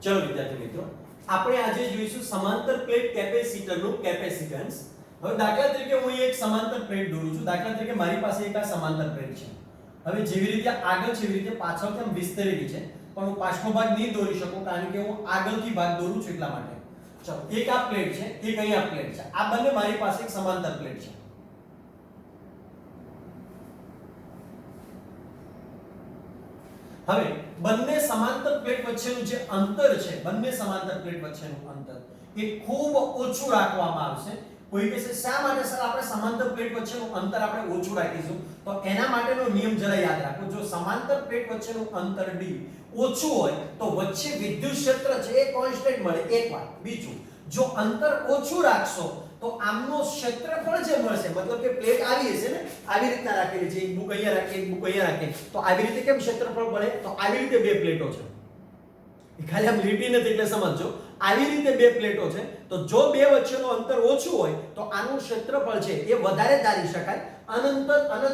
ચલો વિદ્યાર્થી મિત્રો, આપણે આજે જોઈશું સમાંતર પ્લેટ કેપેસિટરનું કેપેસિટન્સ. હવે દાખલા તરીકે હું એક સમાંતર પ્લેટ દોરું છું. દાખલા તરીકે મારી પાસે એક આ સમાંતર પ્લેટ છે. હવે જેવી રીતે આગળ છે એવી રીતે પાછળથી આમ વિસ્તરેલી છે, પણ હું પાછળનો ભાગ નહીં દોરી શકું કારણ કે હું આગળથી ભાગ દોરું છું એટલા માટે. ચલો, એક આ પ્લેટ છે, એક અહીંયા પ્લેટ છે. આ બંને મારી પાસે એક સમાંતર પ્લેટ છે. હવે બંને સમાંતર પ્લેટ વચ્ચેનું જે અંતર છે, બંને સમાંતર પ્લેટ વચ્ચેનું અંતર એ ખૂબ ઓછું રાખવામાં આવશે. કોઈ કહેશે શા માટે સર આપણે સમાંતર પ્લેટ વચ્ચેનું અંતર આપણે ઓછું રાખીશું? તો એના માટેનો નિયમ જરા યાદ રાખો. જો સમાંતર પ્લેટ વચ્ચેનું અંતર d ઓછું હોય તો વચ્ચે વિદ્યુત ક્ષેત્ર છે એ કોન્સ્ટન્ટ મળે. એક વાત. બીજું, જો અંતર ઓછું રાખશો તો આમનો ક્ષેત્રફળ જે મળશે, મતલબ કે પ્લેટ આવી હશે ને, આવી રીતના રાખેલી છે, એક બુક અહીંયા રાખી, એક બુક અહીંયા રાખી, તો આવી રીતે કેમ ક્ષેત્રફળ મળે? તો આવી રીતે બે પ્લેટો છે, ખાલી આમ લીટી નથી એટલે સમજજો. આવી રીતે બે પ્લેટો છે, તો જો બે વચ્ચેનું અંતર ઓછું હોય તો આનું ક્ષેત્રફળ છે એ વધારે ધારી શકાય, અનંત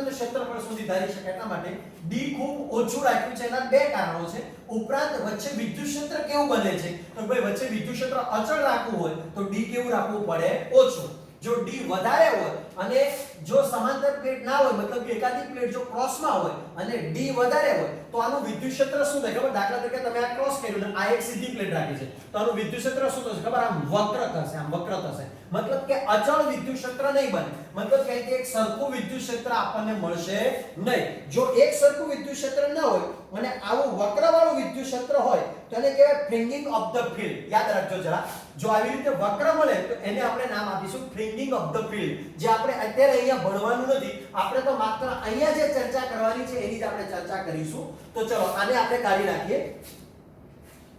ક્ષેત્રફળ સુધી ધારી શકાય. એટલા માટે d ખૂબ ઓછું રાખ્યું છે. એના બે કારણો છે. ઉપરાંત વચ્ચે વિદ્યુત ક્ષેત્ર કેવું બને છે? તો ભાઈ વચ્ચે વિદ્યુત ક્ષેત્ર અચળ રાખવું હોય તો d કેવું રાખવું પડે? ઓછું. જો d વધારે હોય અને જો સમાંતર પ્લેટ ના હોય, મતલબ કે એકાદી પ્લેટ જો ક્રોસમાં હોય અને d વધારે હોય તો આનું વિદ્યુત ક્ષેત્ર શું થાય ખબર? દાખલા તરીકે તમે આ ક્રોસ કર્યું ને આ એક સીધી પ્લેટ રાખી છે, તો આનું વિદ્યુત ક્ષેત્ર શું થશે ખબર? આમ વક્ર થશે, આમ વક્ર થશે. મતલબ કે અચળ વિદ્યુત ક્ષેત્ર નહીં બને. મતલબ કે એક સરખું વિદ્યુત ક્ષેત્ર આપણને મળશે નહીં. જો એક સરખું વિદ્યુત ક્ષેત્ર ન હોય અને આવું વક્રવાળું વિદ્યુત ક્ષેત્ર હોય તો એને કહેવાય ફ્રિંગિંગ ઓફ ધ ફિલ્ડ. યાદ રાખજો જરા. જો આવી રીતે વક્ર મળે તો એને આપણે નામ આપીશું ફ્રિંગિંગ ઓફ ધ ફિલ્ડ. જે આપણે અત્યારે અહીંયા ભણવાનું નથી, આપણે તો માત્ર અહીંયા જે ચર્ચા કરવાની છે એની જ આપણે ચર્ચા કરીશું. તો ચલો આને આપણે કાઢી નાખીએ.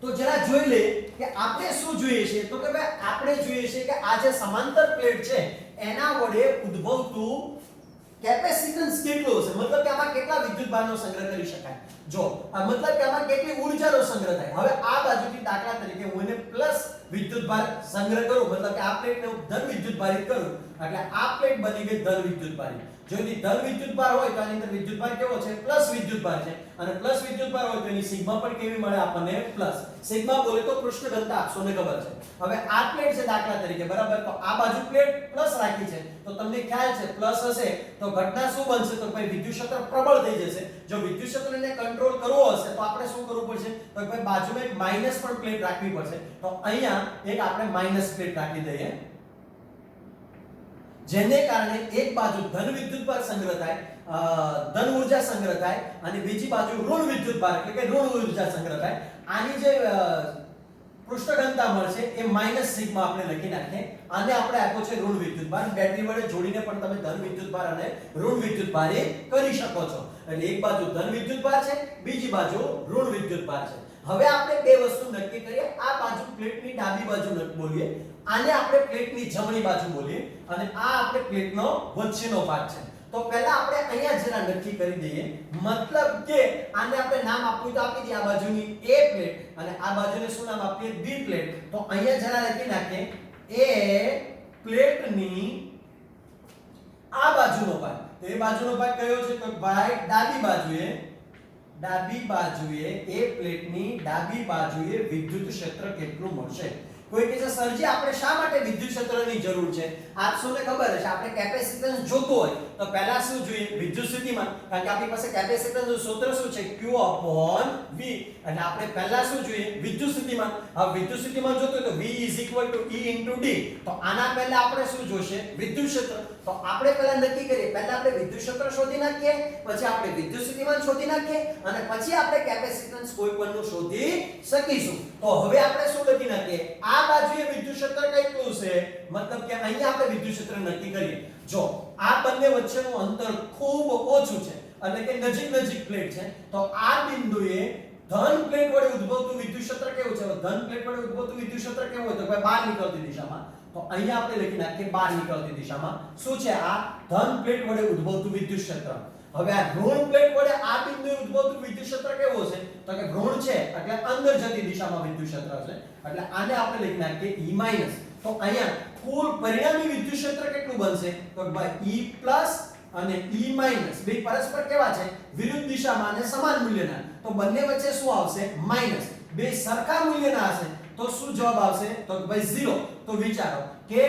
તો જરા જોઈ લે કે આપણે શું જોઈએ છે. તો કે ભાઈ આપણે જોઈએ છે કે આ જે સમાંતર પ્લેટ છે એના વડે ઉદ્ભવતું કેપેસિટન્સ કેટલું હશે, મતલબ કે આમાં કેટલા વિદ્યુતભારનો સંગ્રહ કરી શકાય. જો મતલબ કે આમાં કેટલી ઊર્જાનો સંગ્રહ થાય. હવે આ બાજુથી દાખલા તરીકે હું એને પ્લસ વિદ્યુતભાર સંગ્રહ કરું, મતલબ કે આ પ્લેટને હું ધન વિદ્યુતભારિત કરું, એટલે આ પ્લેટ બની ગઈ ધન વિદ્યુતભારિત. જો એની ધન વિદ્યુતભાર હોય તો આની અંદર વિદ્યુતભાર કેવો છે? પ્લસ વિદ્યુતભાર છે. અને પ્લસ વિદ્યુતભાર હોય તો એની સિગ્મા પણ કેવી મળે આપણને? પ્લસ. સિગ્મા બોલે તો પૃષ્ઠ ઘનતા આપશોને ખબર છે. હવે આ પ્લેટ છે દાખલા તરીકે, બરાબર, તો આ બાજુ પ્લેટ પ્લસ રાખી છે તો તમને ખ્યાલ છે પ્લસ હશે તો ઘટના શું બનશે? તો ભાઈ વિદ્યુત ક્ષેત્ર પ્રબળ થઈ જશે. જો વિદ્યુત ક્ષેત્રને કંટ્રોલ કરવો હશે તો આપણે શું કરવું પડશે? તો ભાઈ બાજુમાં એક માઈનસ પણ પ્લેટ રાખવી પડશે. તો અહીંયા એક આપણે માઈનસ પ્લેટ રાખી દઈએ, જેને કારણે એક બાજુ ધન વિદ્યુતભાર સંગ્રહ થાય, ધન ઊર્જા સંગ્રહ થાય, અને બીજી બાજુ ઋણ વિદ્યુતભાર એટલે કે ઋણ ઊર્જા સંગ્રહ થાય. આની જે પૃષ્ઠ ઘનતા મળશે એ માઈનસ સિગ્મા આપણે લખી નાખીએ. આને આપણે આપ્યો છે ઋણ વિદ્યુતભાર. બેટરી વડે જોડીને પણ તમે ધન વિદ્યુતભાર અને ઋણ વિદ્યુતભાર કરી શકો છો. એટલે એક બાજુ ધન વિદ્યુતભાર છે, બીજી બાજુ ઋણ વિદ્યુતભાર છે. હવે આપણે બે વસ્તુ નક્કી કરીએ. આ બાજુ પ્લેટની ડાબી બાજુ બોલીએ, આને આપણે પ્લેટની જમણી બાજુ બોલીએ, અને આ આપણે પ્લેટનો વચ્ચેનો ભાગ છે. તો પહેલા આપણે અહીંયા જરા નક્કી કરી દઈએ. મતલબ કે આને આપણે નામ આપવું તો આપી દઈએ. આ બાજુની A પ્લેટ અને આ બાજુને શું નામ આપીએ? B plate. તો અહીંયા જરા લખી નાખીએ A પ્લેટની આ બાજુનો ભાગ. તો એ બાજુનો ભાગ કયો છે? તો ભાઈ ડાબી બાજુએ A પ્લેટની ડાબી બાજુએ વિદ્યુત ક્ષેત્ર કેટલું મળશે? કોઈ કહે છે સરજી આપણે શા માટે વિદ્યુત ક્ષેત્રની જરૂર છે? આપસોને ખબર હશે આપણે કેપેસિટન્સ જોતો હોય તો પહેલા શું જોઈએ? વિદ્યુત સ્થિતિમાન. કારણ કે આપણી પાસે કેપેસિટન્સનું સૂત્ર શું છે? Q/V. એટલે આપણે પહેલા શું જોઈએ? વિદ્યુત સ્થિતિમાન. હવે વિદ્યુત સ્થિતિમાન જોતો હોય તો V = E * D. તો આના પહેલા આપણે શું જોશે? વિદ્યુત ક્ષેત્ર. તો આપણે પહેલા નક્કી કરીએ. પહેલા આપણે વિદ્યુત ક્ષેત્ર શોધી નાખીએ, પછી આપણે વિદ્યુત સ્થિતિમાન શોધી નાખીએ, અને પછી આપણે કેપેસિટન્સ કોઈ પણનું શોધી શકીશું. તો હવે આપણે શું લખી નાખીએ? આ બાજુએ વિદ્યુત ક્ષેત્ર કેટલું છે? મતલબ કે અહીંયા આપણે વિદ્યુત ક્ષેત્ર નક્કી કરીએ. જો આ બંને વચ્ચેનું અંતર ખૂબ ઓછું છે એટલે કે નજીક પ્લેટ છે, તો આ બિંદુએ ધન પ્લેટ વડે ઉદ્ભવતું વિદ્યુત ક્ષેત્ર કેવું છે? ધન પ્લેટ વડે ઉદ્ભવતું વિદ્યુત ક્ષેત્ર કેવું હોય? તો ભાઈ બહાર નીકળતી દિશામાં. તો અહીંયા આપણે લખી નાખીએ બહાર નીકળતી દિશામાં. શું છે આ? ધન પ્લેટ વડે ઉદ્ભવતું વિદ્યુત ક્ષેત્ર. હવે આ ઋણ પ્લેટ વડે આ બિંદુએ ઉદ્ભવતું વિદ્યુત ક્ષેત્ર કેવું છે? તો કે ઋણ છે એટલે અંદર જતી દિશામાં વિદ્યુત ક્ષેત્ર છે. એટલે આને આપણે લખી નાખીએ E-. તો અહીંયા કુલ પરિણામી વિદ્યુત ક્ષેત્ર કેટલું બનશે? તો ભાઈ E+ અને E- બે પરસ્પર કેવા છે? વિરુદ્ધ દિશામાં અને સમાન મૂલ્યના. તો બંને વચ્ચે શું આવશે? માઈનસ. બે સરખા મૂલ્યના હશે તો શું જવાબ આવશે? તો ભાઈ 0. તો વિચારો કે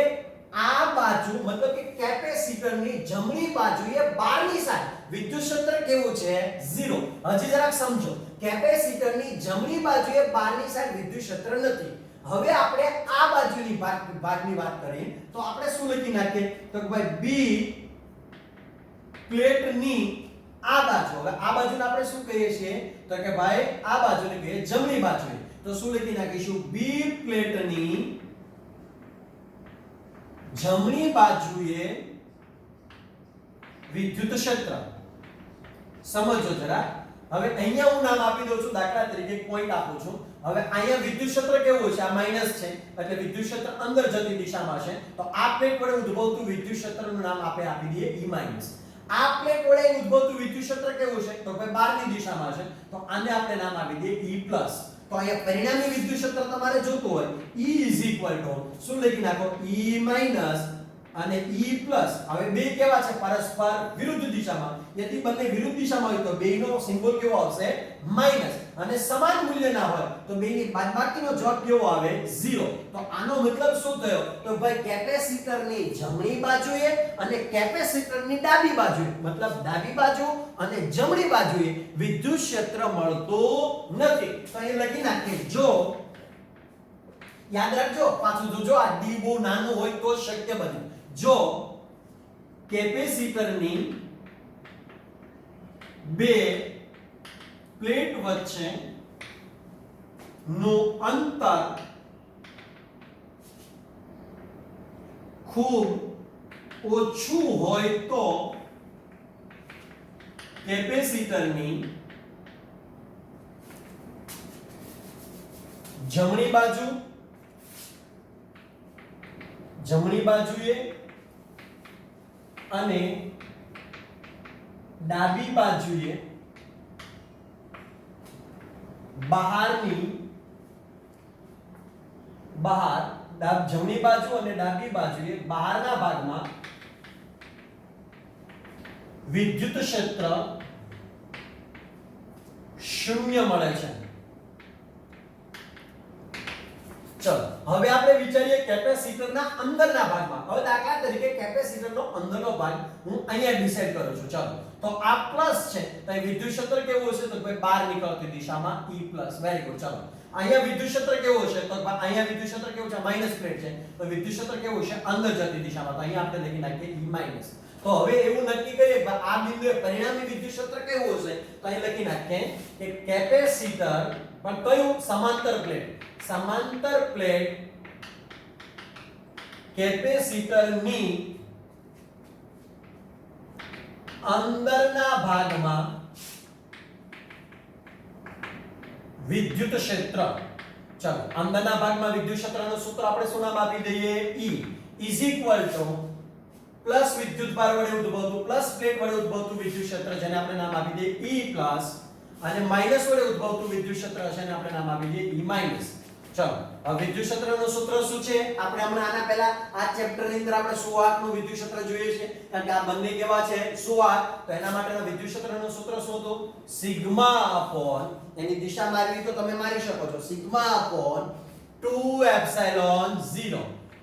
આ બાજુ મતલબ કે કેપેસિટરની જમણી બાજુએ બહારની સાઈડ વિદ્યુત ક્ષેત્ર કેવું છે? 0. હજી જરાક સમજો, કેપેસિટરની જમણી બાજુએ બહારની સાઈડ વિદ્યુત ક્ષેત્ર નથી. હવે આપણે આ બાજુની ભાગની વાત કરીએ તો આપણે શું લખી નાખીએ? તો કે ભાઈ બી પ્લેટની આ બાજુ, હવે આ બાજુને આપણે શું કહીએ છીએ? તો કે ભાઈ આ બાજુને કહીએ જમણી બાજુએ. તો શું લખી નાખીશું? બી પ્લેટની જમણી બાજુએ વિદ્યુત ક્ષેત્ર. સમજો જરા. હવે અહીંયા હું નામ આપી દઉં છું, દાખલા તરીકે એક પોઈન્ટ આપું છું. હવે અહીંયા વિદ્યુત ક્ષેત્ર કેવું છે? આ માઈનસ છે એટલે વિદ્યુત ક્ષેત્ર અંદર જતી દિશામાં છે. તો આ પ્લેટ વડે ઉદ્ભવતું વિદ્યુત ક્ષેત્રનું નામ આપણે આપી દઈએ E-. આ પ્લેટ વડે ઉદ્ભવતું વિદ્યુત ક્ષેત્ર કેવું છે? તો ભાઈ બહારની દિશામાં છે. તો આને આપણે નામ આપી દઈએ E+. તો અહીંયા પરિણામી વિદ્યુત ક્ષેત્ર તમારે જોતું હોય E શું લખી નાખો? E- અને E+. હવે બે કેવા છે? પરસ્પર વિરુદ્ધ દિશામાં. યદિ બંને વિરુદ્ધ દિશામાં હોય તો બેનો સિમ્બોલ કેવો આવશે? માઈનસ. અને સમાન મૂલ્યના હોય તો બેની બાદબાકીનો જવાબ કેવો આવે? 0. તો આનો મતલબ શું થયો? તો ભાઈ કેપેસિટરની જમણી બાજુએ અને કેપેસિટરની ડાબી બાજુએ, મતલબ ડાબી બાજુ અને જમણી બાજુએ વિદ્યુત ક્ષેત્ર મળતું નથી. તો અહીં લખી નાખીએ, જો યાદ રાખજો, પાછું જોજો, આ ડી બહુ નાનું હોય તો શક્ય બને. જો કેપેસિટરની બે પ્લેટ વચ્ચે નું અંતર ખૂબ ઓછું હોય તો કેપેસિટરની જમણી બાજુએ અને ડાબી બાજુએ જમણી બાજુ અને ડાબી બાજુએ બહારના ભાગમાં વિદ્યુત ક્ષેત્ર શૂન્ય મળે છે. ચલો હવે આપણે વિચારીએ કેપેસિટરના અંદરના ભાગમાં. હવે દાખલા તરીકે કેપેસિટરનો અંદરનો ભાગ હું અહીંયા ડિસાઈડ કરું છું. ચલો તો આ પ્લસ છે તો વિદ્યુત ક્ષેત્ર કેવું હશે? તો ભાઈ બહાર નીકળતી દિશામાં E+. Very good. ચલો અહીંયા વિદ્યુત ક્ષેત્ર કેવું હશે? તો અહીંયા વિદ્યુત ક્ષેત્ર કેવું છે? માઈનસ પ્લેટ છે તો વિદ્યુત ક્ષેત્ર કેવું છે? અંદર જતી દિશામાં. તો અહીંયા આપણે લખી નાખીએ E-. તો હવે એવું નક્કી કરીએ કે આ બિંદુએ પરિણામી વિદ્યુત ક્ષેત્ર કેવું હશે? તો અહીં લખી નાખીએ કે કેપેસિટર પણ કયું? સમાંતર પ્લેટ કેપેસિટરની અંદરના ભાગમાં વિદ્યુત ક્ષેત્ર. ચલો અંદરના ભાગમાં વિદ્યુત ક્ષેત્રનું સૂત્ર આપણે શું નામ આપી દઈએ? E પ્લસ વિદ્યુત ભાર વડે ઉદ્ભવતું પ્લસ પ્લેટ વડે ઉદ્ભવતું વિદ્યુત ક્ષેત્ર જેને આપણે નામ આપી દઈએ E+ અને માઈનસ વડે ઉદ્ભવતું વિદ્યુત ક્ષેત્ર છે જેને આપણે નામ આપી દઈએ E-. ચલો હવે વિદ્યુત ક્ષેત્રનું સૂત્ર શું છે? આપણે હમણાં આના પહેલા આ ચેપ્ટર ની અંદર આપણે સુવાહકનું વિદ્યુત ક્ષેત્ર જોઈએ છે કારણ કે આ બંને કેવા છે? સુવાહક. તો એના માટેના વિદ્યુત ક્ષેત્રનું સૂત્ર શું હતું? સિગ્મા અપોન, એની દિશા મારવી તો તમે મારી શકો છો, sigma upon 2ε0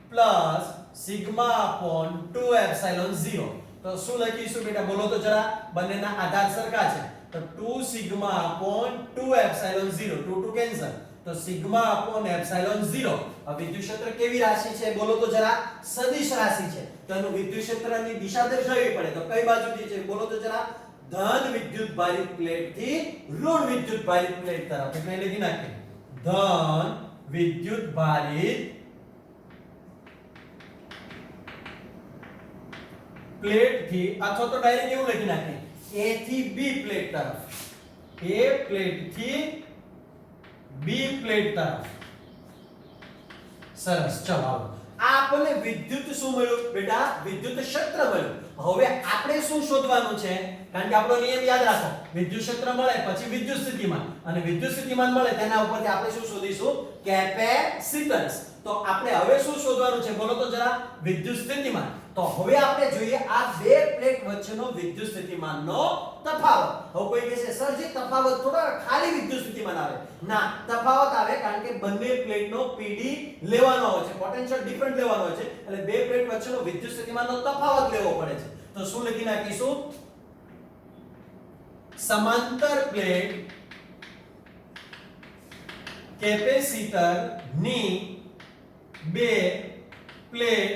plus sigma upon 2ε0. તો શું લખીશું બેટા? બોલો તો જરા. બંનેના આધાર સરખા છે તો 2 સિગ્મા અપોન 2ε0, 2 કેન્સલ, તો સિગ્મા અપોન ε0. આ વિદ્યુત ક્ષેત્ર કેવી રાશિ છે? બોલો તો જરા. સદિશ રાશિ છે તો એનું વિદ્યુત ક્ષેત્રની દિશા દર્શાવવી પડે તો કઈ બાજુથી છે? બોલો તો જરા. ધન વિદ્યુત ભારિત પ્લેટ થી ઋણ વિદ્યુત ભારિત પ્લેટ તરફ. એટલે લખી નાખીએ ધન વિદ્યુત ભારિત પ્લેટ થી, અથવા તો ડાયરેક્ટ એવું લખી નાખીએ A થી B પ્લેટ તરફ, A પ્લેટ થી B પ્લેટ તરફ. સરસ. ચલો આ આપણને વિદ્યુત શું મળ્યું બેટા? વિદ્યુત ક્ષેત્ર મળ્યું. હવે આપણે શું શોધવાનું છે? કારણ કે આપણો નિયમ યાદ રાખો, વિદ્યુત ક્ષેત્ર મળે પછી વિદ્યુત સ્થિતિમાન, અને વિદ્યુત સ્થિતિમાન મળે તેના ઉપરથી આપણે શું શોધીશું? કેપેસિટન્સ. તો આપણે હવે શું શોધવાનું છે? બોલો તો જરા. વિદ્યુત સ્થિતિમાન. તો તો હવે આપણે જોઈએ આ બે પ્લેટ વચ્ચેનો વિદ્યુત સ્થિતિમાનનો તફાવત. હવે કોઈ કહેશે સર જે તફાવત થોડો ખાલી વિદ્યુત સ્થિતિમાન આવે. ના, તફાવત આવે કારણ કે બંને પ્લેટનો PD લેવાનો હોય છે, પોટેન્શિયલ ડિફરન્ટ લેવાનો હોય છે, એટલે બે પ્લેટ વચ્ચેનો વિદ્યુત સ્થિતિમાનનો તફાવત લેવો પડે છે. તો શું લખી નાખીશું? સમાંતર પ્લેટ કેપેસિટર ની બે પ્લેટ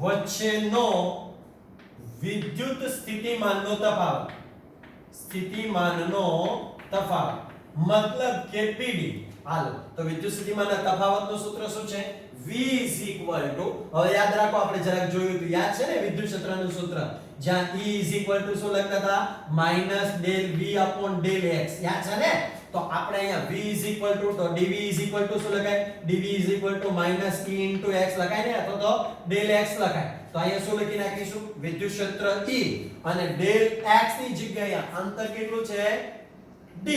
વચ્ચેનો વિદ્યુત સ્થિતિમાનનો તફાવત. સ્થિતિમાનનો તફાવત મતલબ કે PD. હાલો, તો વિદ્યુત સ્થિતિમાનના તફાવતનું સૂત્ર શું છે? V હવે યાદ રાખો, આપણે જરાક જોયું હતું, યાદ છે ને વિદ્યુત ક્ષેત્રનું સૂત્ર, જ્યાં E શું લખતા હતા? -del V / del x. યાદ છે ને? તો આપણે અહીંયા V તો dV શું લખાય? dV -E × x લખાય ને, અથવા તો del x લખાય. તો અહીંયા શું લખી નાખીશું? વિદ્યુત ક્ષેત્ર E અને del x ની જગ્યાએ અંતર કેટલું છે? d.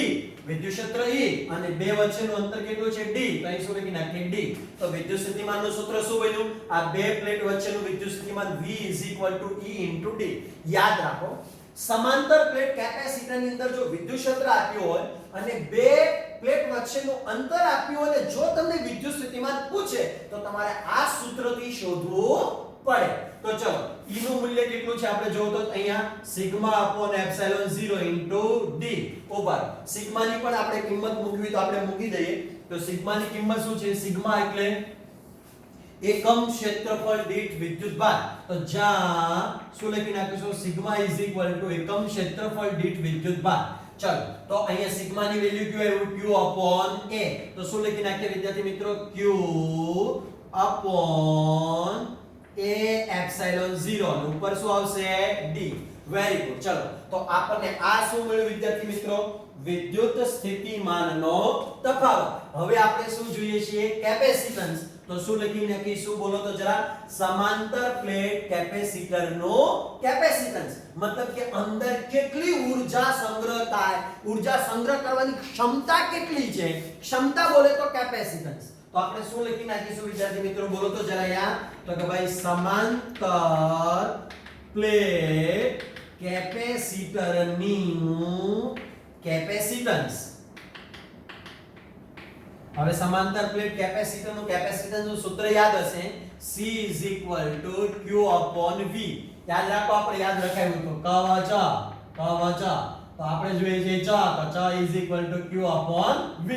વિદ્યુત ક્ષેત્ર E અને બે વચ્ચેનું અંતર કેટલું છે? d. તો અહીં શું લખી નાખીએ? d. તો વિદ્યુત સ્થિતિમાનનું સૂત્ર શું બન્યું? આ બે પ્લેટ વચ્ચેનું વિદ્યુત સ્થિતિમાન V E × d. યાદ રાખો, સમાંતર પ્લેટ કેપેસિટરની અંદર જો વિદ્યુત ક્ષેત્ર આપ્યું હોય અને બે પ્લેટ વચ્ચેનું અંતર આપ્યું હોય, જો તમને વિદ્યુત સ્થિતિમાન પૂછે તો તમારે આ સૂત્રથી શોધવું પડે. તો ચલો, E નું મૂલ્ય કેટલું છે આપણે જોવો તો અહીંયા σ/ε0 × d ઉપર સિગ્મા ની પણ આપણે કિંમત મૂકવી તો આપણે મૂકી દઈએ. તો સિગ્મા ની કિંમત શું છે? સિગ્મા એટલે એકમ ક્ષેત્રફળ દીઠ વિદ્યુતભાર. તો જ્યાં શું લખી નાખીશું? સિગ્મા એકમ ક્ષેત્રફળ દીઠ વિદ્યુતભાર. ચલો, તો અહીંયા સિગ્મા ની વેલ્યુ ક્યુ આવ્યું? Q/A. તો શું લખી નાખીએ વિદ્યાર્થી મિત્રો? Q/A/ε0 અને ઉપર શું આવશે? d. Very good. ચલો, તો આપણને આ શું મળ્યું વિદ્યાર્થી મિત્રો? વિદ્યુત સ્થિતિમાનનો તફાવત. હવે આપણે શું જોઈએ છીએ? કેપેસિટન્સ. તો શું લખી નાખીશું? બોલો તો જરા. સમાંતર પ્લેટ કેપેસિટરનો કેપેસિટન્સ મતલબ કે અંદર કેટલી ઊર્જા સંગ્રહ થાય, ઊર્જા સંગ્રહ કરવાની ક્ષમતા કેટલી છે, ક્ષમતા બોલે તો કેપેસિટન્સ. તો આપણે શું લખી નાખીશું વિદ્યાર્થી મિત્રો? બોલો તો જરા યાર. તો કે ભાઈ સમાંતર પ્લેટ કેપેસિટરનું કેપેસિટન્સ. હવે સમાંતર પ્લેટ કેપેસિટરનું કેપેસિટન્સનું સૂત્ર યાદ હશે, C = Q/V. યાદ રાખો, આપણે યાદ રખાયું તો કવચ. તો આપણે જોઈએ છે ચ, તો ચ = Q/V.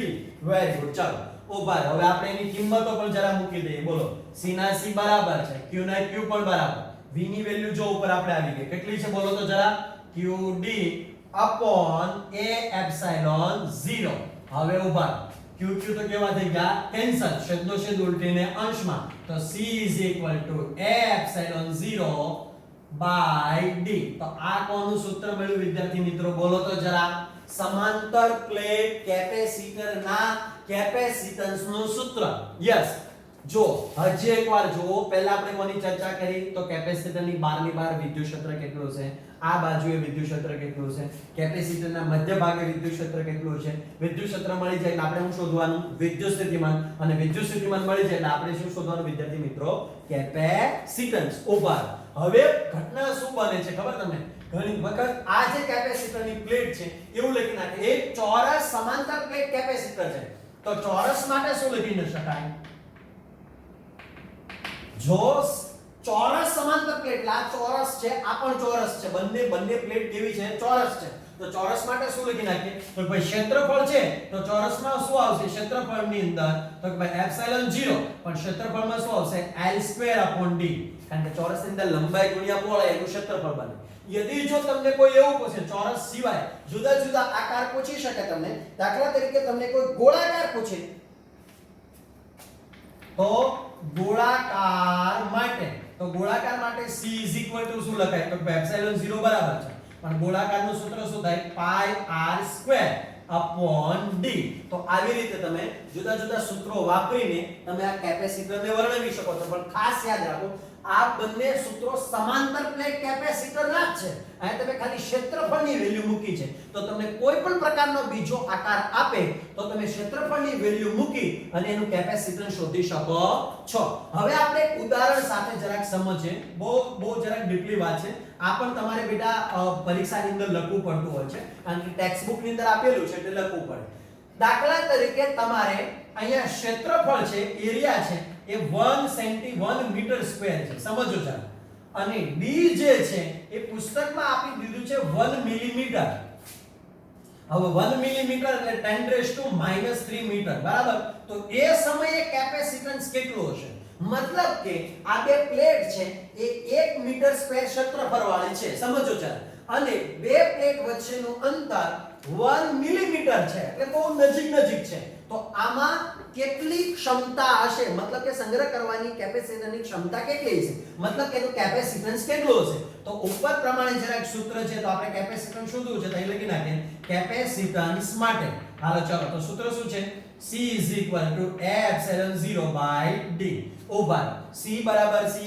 Very good. ચલો, ઉભા રહો. હવે આપણે એની કિંમતો પણ જરા મૂકી દઈએ. બોલો, C ના C બરાબર છે, Q ના Q પણ બરાબર. V ની વેલ્યુ જો ઉપર આપણે આવી ગઈ કેટલી છે? બોલો તો જરા. QD/A/0. હવે ઉભા રહો. Q તો કેવા થઈ ગયા? કેન્સલ. છેદનો છેદ ઉલટીને અંશમાં. તો C = A/0/d. તો આ કોનું સૂત્ર મળ્યું વિદ્યાર્થી મિત્રો? બોલો તો જરા. સમાંતર પ્લેટ કેપેસિટરના કેપેસિટન્સનું સૂત્ર. યસ. જો હજી એકવાર જુઓ, પહેલા આપણે કોની ચર્ચા કરી? તો કેપેસિટરની બહારની બહાર વિદ્યુત ક્ષેત્ર કેટલું છે, આ બાજુએ વિદ્યુત ક્ષેત્ર કેટલું છે, કેપેસિટરના મધ્ય ભાગે વિદ્યુત ક્ષેત્ર કેટલું છે. વિદ્યુત ક્ષેત્ર મળી જાય એટલે આપણે શું શોધવાનું? વિદ્યુત સ્થિતિમાન. અને વિદ્યુત સ્થિતિમાન મળી જાય એટલે આપણે શું શોધવાનું વિદ્યાર્થી મિત્રો? કેપેસિટન્સ. ઉપર હવે ઘટના શું બને છે ખબર તમને? ઘણી વખત આ જે કેપેસિટરની પ્લેટ છે એવું લખી નાખે, એક ચોરસ સમાંતર પ્લેટ કેપેસિટર છે. તો ચોરસ માટે શું લખી ન શકાય? જો ચોરસ સમાંતર પ્લેટ, આ ચોરસ છે, આ પણ ચોરસ છે, બંને પ્લેટ કેવી છે? ચોરસ છે. તો ચોરસ માટે શું લખી નાખીએ? તો ભાઈ ક્ષેત્રફળ છે, તો ચોરસમાં શું આવશે? ક્ષેત્રફળની અંદર તો કે ભાઈ ε0, પણ ક્ષેત્રફળમાં શું આવશે? L²/d. કારણ કે ચોરસની અંદર લંબાઈ ગુણ્યા પહોળાઈ એનું ક્ષેત્રફળ બને. યદિ જો તમને કોઈ એવું પૂછે, ચોરસ સિવાય જુદા જુદા આકાર પૂછી શકે તમને, દાખલા તરીકે તમને કોઈ ગોળાકાર પૂછે, તો ગોળાકાર માટે C શું લખાય? તો ε0 બરાબર છે, પણ ગોળાકારનું સૂત્ર શું થાય? πr²/d. તો આવી રીતે તમે જુદા જુદા સૂત્રો વાપરીને તમે આ કેપેસિટરને વર્ણવી શકો છો. પણ ખાસ યાદ રાખો, આ બંને સૂત્રો સમાંતર પ્લેટ કેપેસિટરના જ છે. અહીં તમે ખાલી ક્ષેત્રફળની વેલ્યુ મૂકી છે, તો તમને કોઈ પણ પ્રકારનો બીજો આકાર આપે તો તમે ક્ષેત્રફળની વેલ્યુ મૂકી અને એનું કેપેસિટન્સ શોધી શકો છો. હવે આપણે એક ઉદાહરણ સાથે જરાક સમજીએ. બહુ જરાક ડીપલી વાત છે. આ પણ તમારે બેટા પરીક્ષાની અંદર લખવું પડતું હોય છે, કારણ કે ટેક્સ્ટ બુક ની અંદર આપેલું છે એટલે લખવું પડે. દાખલા તરીકે તમારે અહીંયા ક્ષેત્રફળ છે, એરિયા છે, એ 1 મીટર સ્ક્વેર છે. સમજો ચાલો. અને d જે છે એ પુસ્તકમાં આપી દીધું છે 1 મિલીમીટર. હવે 1 મિલીમીટર એટલે 10⁻³ મીટર, બરાબર? તો એ સમયે કેપેસિટન્સ કેટલું હશે? મતલબ કે આ બે પ્લેટ છે એ 1 મીટર સ્ક્વેર ક્ષેત્રફળ વાળી છે. સમજો ચાલો. અને બે પ્લેટ વચ્ચેનું અંતર 1 મિલીમીટર છે, એટલે બહુ નજીક છે. તો આમાં કેટલી ક્ષમતા હશે? મતલબ કે સંગ્રહ કરવાની કેપેસિટરની ક્ષમતા કેટલી છે? મતલબ કે એનું કેપેસિટન્સ કેટલું હશે? તો ઉપર પ્રમાણે જરાક સૂત્ર છે, તો આપણે કેપેસિટન્સ શોધવું છે, તો અહીં લખી નાખીએ કેપેસિટન્સ માટે. હાલો ચાલો, તો સૂત્ર શું છે? C A∝0/d. ઓવર C બરાબર C.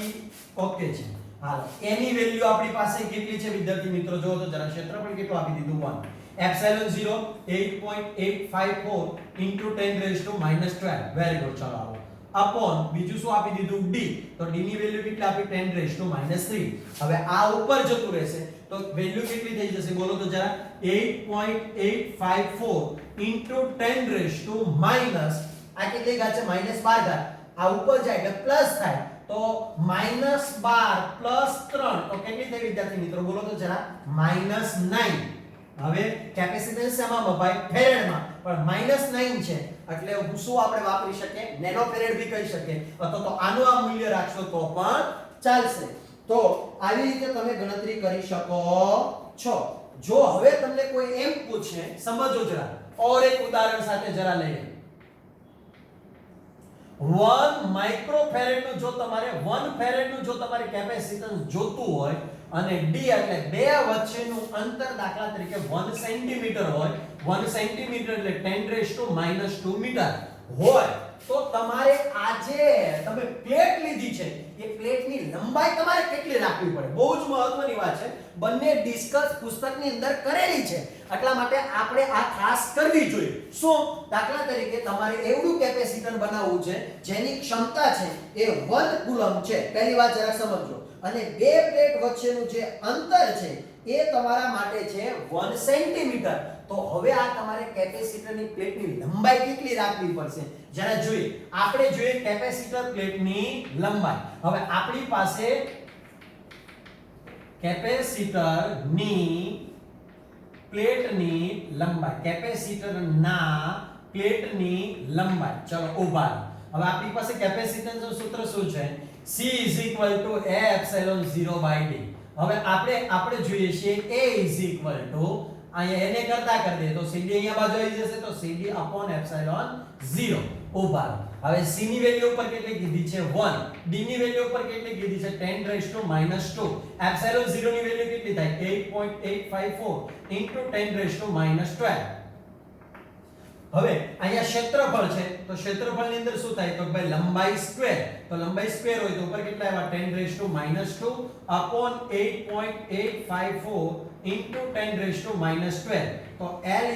ઓકે છે. હાલો, એની વેલ્યુ આપણી પાસે કેટલી છે વિદ્યાર્થી મિત્રો? જો તો જરા ક્ષેત્રફળ કેટલું આપી દીધું? 1. Epsilon 8.854 into 10⁻². Very good. ચલો આવો અપોન બીજું શું આપી દીધું? d. તો d ની વેલ્યુ કેટલી આપી? 10⁻³ હવે આ ઉપર જતું રહેશે તો વેલ્યુ કેટલી થઈ જશે? બોલો તો જરા. 8.854 into 10⁻, આ કેટલી ઘાત છે? -12 ઘાત. આ ઉપર જાય એટલે પ્લસ થાય, તો -12 પ્લસ 3 તો કેટલી થઈ વિદ્યાર્થી મિત્રો? બોલો તો જરા. -9. હવે કેપેસિટન્સ શેમાં મપાય? ફેરેડમાં. પણ -9 છે એટલે શું આપણે વાપરી શકીએ? નેનો ફેરેડ બી કહી શકીએ, અથવા તો આનું આ મૂલ્ય રાખશો તો પણ ચાલશે. તો આવી રીતે તમે ગણતરી કરી શકો છો. જો હવે તમને કોઈ એમ પૂછે, સમજો જરા, ઓર એક ઉદાહરણ સાથે જરા લઈએ. 1 માઇક્રોફેરેડ નું જો તમારે 1 ફેરેડ નું જો તમારે કેપેસિટન્સ જોતું હોય અને d એટલે બે વચ્ચેનું અંતર દાખલા તરીકે 1 સેન્ટીમીટર હોય, 1 સેન્ટીમીટર એટલે 10⁻² મીટર હોય, તો તમારે આ જે તમે પ્લેટ લીધી છે એ પ્લેટની લંબાઈ તમારે કેટલી રાખવી પડે? બહુ જ મહત્વની વાત છે. બંને ડિસ્કસ પુસ્તકની અંદર કરેલી છે, એટલા માટે આપણે આ ખાસ કરવી જોઈએ. શું? દાખલા તરીકે તમારે એવડું કેપેસિટર બનાવવું છે જેની ક્ષમતા છે એ 1 કુલમ છે. પહેલી વાત જરા સમજો. અને બે પ્લેટ વચ્ચેનું જે અંતર છે એ તમારા માટે છે 1 સેન્ટીમીટર. તો હવે આ તમારે કેપેસિટરની પ્લેટની લંબાઈ કેટલી રાખવી પડશે? જરા જોઈએ. આપણે જોઈએ કેપેસિટર પ્લેટની લંબાઈ. હવે આપણી પાસે કેપેસિટરની પ્લેટની લંબાઈ, કેપેસિટરના પ્લેટની લંબાઈ. ચલો ઉભા. હવે આપણી પાસે કેપેસિટન્સનું સૂત્ર શું છે? C A∝0/d. હવે આપણે જોઈએ છે A અહીંયા એને કરતા કરી દે તો CD અહીંયા બાજુ આવી જશે, તો CD/ε0 ઉપર. હવે C ની વેલ્યુ ઉપર કેટલી કીધી છે? 1. D ની વેલ્યુ ઉપર કેટલી કીધી છે? 10⁻². ε0 ની વેલ્યુ કેટલી થાય? 8.854 * 10⁻². હવે અહીંયા ક્ષેત્રફળ છે, તો ક્ષેત્રફળની અંદર શું થાય? તો ભાઈ લંબાઈ સ્ક્વેર. તો લંબાઈ સ્ક્વેર હોય તો ઉપર કેટલા આવ્યા? 10⁻² upon 8.854 into 10⁻². તો L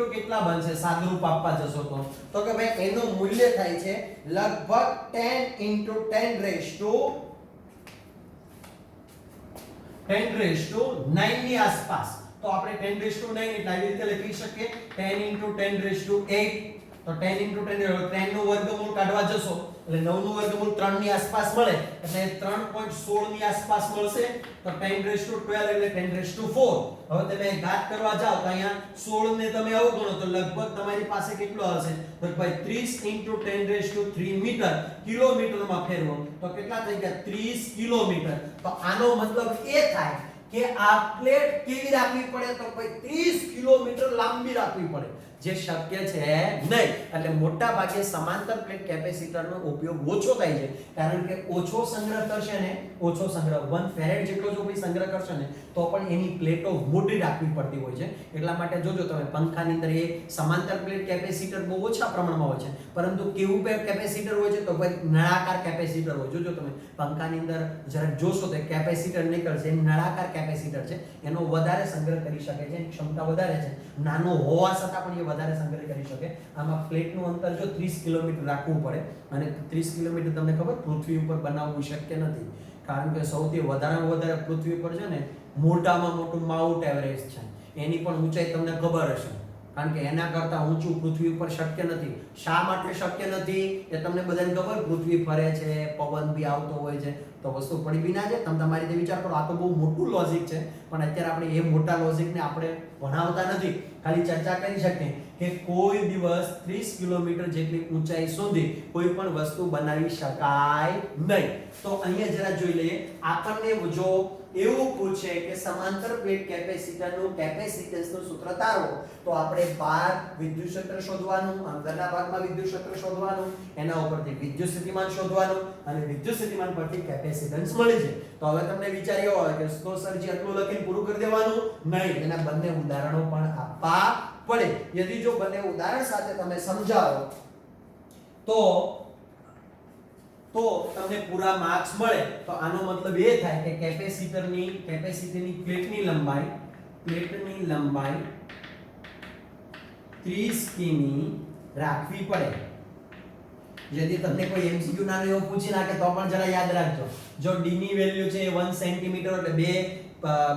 = કેટલા બનશે? સાદુરૂપ આપવા જશો તો કે ભાઈ એનું મૂલ્ય થાય છે લગભગ 10 ની આસપાસ. તો આપણે 10⁻9 એટલે આવી રીતે લખી શકીએ 10 * 10⁸. તો 10 * 10 3 નું વર્ગમૂળ કાઢવા જશો એટલે 9 નું વર્ગમૂળ 3 ની આસપાસ મળે એટલે 3.16 ની આસપાસ મળશે. તો 10⁻12 એટલે 10⁻4. હવે તમે ઘાત કરવા જાઓ તો અહીંયા 16 ને તમે અવગણો તો લગભગ તમારી પાસે કેટલો હશે? તો ભાઈ 30 * 10⁻³ મીટર. કિલોમીટરમાં ફેરવો તો કેટલા થઈ ગયા? 30 કિલોમીટર. તો આનો મતલબ એ થાય કે આ પ્લેટ કેવી રાખવી પડે? તો ભાઈ 30 કિલોમીટર લાંબી રાખવી પડે. જે શક્ય છે નહીં. એટલે મોટા ભાગે સમાંતર પ્લેટ કેપેસિટરનો ઉપયોગ ઓછો થાય છે, કારણ કે ઓછો સંગ્રહ કરશે ને, ઓછો સંગ્રહ 1 ફેરેડ જેટલો જો કોઈ સંગ્રહ કરશે ને તો પણ એની પ્લેટો મોટી રાખવી પડતી હોય છે. એટલા માટે જોજો તમે પંખાની અંદર એ સમાંતર પ્લેટ કેપેસિટર બહુ ઓછા પ્રમાણમાં હોય છે, પરંતુ કેવું કેપેસિટર હોય છે તો ભાઈ નળાકાર કેપેસિટર હોય. જોજો તમે પંખાની અંદર જરાક જોશો તો કેપેસિટર નીકળશે, એ નળાકાર કેપેસિટર છે, એનો વધારે સંગ્રહ કરી શકે છે, એની ક્ષમતા વધારે છે. નાનો હોવા છતાં પણ એ વધારે સંગ્રહ કરી શકે. આમાં પ્લેટનું અંતર જો 30 કિલોમીટર રાખવું પડે, અને 30 કિલોમીટર તમને ખબર પૃથ્વી ઉપર બનાવવું શક્ય નથી, કારણ કે સૌથી વધારેમાં વધારે પૃથ્વી ઉપર છે ને મોટામાં મોટું માઉન્ટ એવરેસ્ટ છે, એની પણ ઊંચાઈ તમને ખબર હશે, કારણ કે એના કરતા ઊંચું પૃથ્વી ઉપર શક્ય નથી. શા માટે શક્ય નથી એ તમને બધાને ખબર, પૃથ્વી ફરે છે, પવન બી આવતો હોય છે, તો વસ્તુ પડી બી ના જાય. તમે તમારી રીતે વિચાર કરો, આ તો બહુ મોટું લોજિક છે, પણ અત્યારે આપણે એ મોટા લોજિકને આપણે ભણાવતા નથી, ખાલી ચર્ચા કરી શકીએ કે કોઈ દિવસ 30 કિલોમીટર જેટલી ઊંચાઈ સુધી કોઈ પણ વસ્તુ બનાવી શકાય નહીં. તો અહીંયા જરા જોઈ લઈએ, આપણને જો એવું પૂછે કે સમાંતર પ્લેટ કેપેસિટરનું કેપેસિટન્સનું સૂત્ર તારવો, તો આપણે બહાર વિદ્યુત ક્ષેત્ર શોધવાનું, અંદરના ભાગમાં વિદ્યુત ક્ષેત્ર શોધવાનું, એના ઉપરથી વિદ્યુત સ્થિતિમાન શોધવાનું, અને વિદ્યુત સ્થિતિમાન પરથી કેપેસિટન્સ મળી જાય. તો હવે તમને વિચાર એવો હોય કે તો સરજી આટલું લખીને પૂરું કરી દેવાનું? નહીં, એના બંને ઉદાહરણો પણ આપવા પડે. યદિ જો બંને ઉદાહરણ સાથે તમે સમજાવો તો તમને પૂરા માર્ક્સ મળે. તો આનો મતલબ એ થાય કે કેપેસિટરની પ્લેટની લંબાઈ 30 કિમી રાખવી પડે. यदि તમને કોઈ એમસીક્યુ નાનો એવો પૂછી નાખે તો પણ જરા યાદ રાખજો, જો d ની વેલ્યુ છે એ 1 સેન્ટીમીટર, એટલે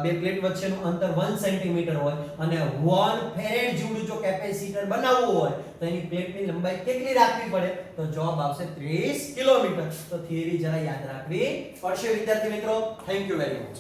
બે પ્લેટ વચ્ચેનું અંતર 1 સેન્ટીમીટર હોય, અને 1 ફેરેડ જેવું જો કેપેસિટર બનાવવું હોય તો એની પ્લેટની લંબાઈ કેટલી રાખવી પડે? તો જવાબ આવશે 30 કિલોમીટર. તો થિયરી જરા યાદ રાખવી પડશે વિદ્યાર્થી મિત્રો. Thank you very much.